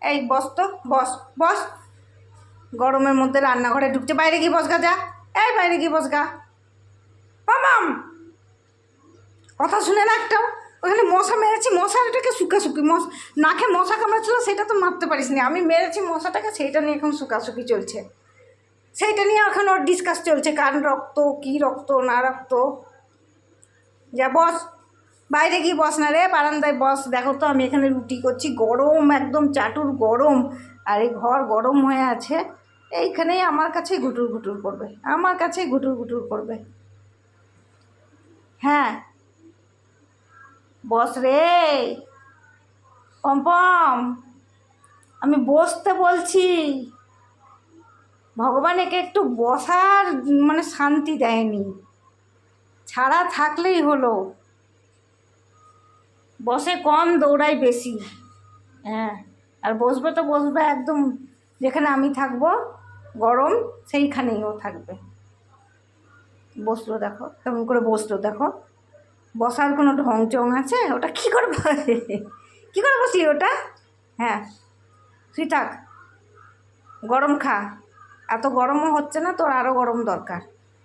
এই বস তো, বস বস। গরমের মধ্যে রান্নাঘরে ঢুকছে, বাইরে গিয়ে বসগা যা। এই বাইরে গিয়ে বসগা। মাম, কথা শুনে না একটাও। ওখানে মশা মেরেছি, মশাটাকে শুকাশুকি নাকে মশা কামড়াচ্ছিল, সেটা তো মারতে পারিস নি। আমি মেরেছি মশাটাকে, সেইটা নিয়ে এখন শুকাশুকি চলছে। সেইটা নিয়ে এখন ওর ডিসকাস চলছে, কার রক্ত, কী রক্ত না রক্ত। যা বস, বাইরে গিয়ে বস না রে, বারান্দায় বস। দেখো তো আমি এখানে রুটি করছি, গরম একদম চাটুর গরম। আর এই ঘর গরম হয়ে আছে, এইখানেই আমার কাছেই ঘুটুর ঘুটুর করবে, আমার কাছেই ঘুটুর ঘুটুর করবে। হ্যাঁ বস রে, পম্পম, আমি বসতে বলছি। ভগবান একে একটু বসার মানে শান্তি দেয়নি, ছাড়া থাকলেই হলো। বসে কম, দৌড়াই বেশি। হ্যাঁ, আর বসবে তো বসবে একদম যেখানে আমি থাকবো গরম, সেইখানেই ও থাকবে। বসলো দেখো, কেমন করে বসলো দেখো। বসার কোনো ঢং চং আছে? ওটা কী করে কী করে বসি ওটা? হ্যাঁ তুই থাক, গরম খা। এত গরমও হচ্ছে না, তোর আরও গরম দরকার।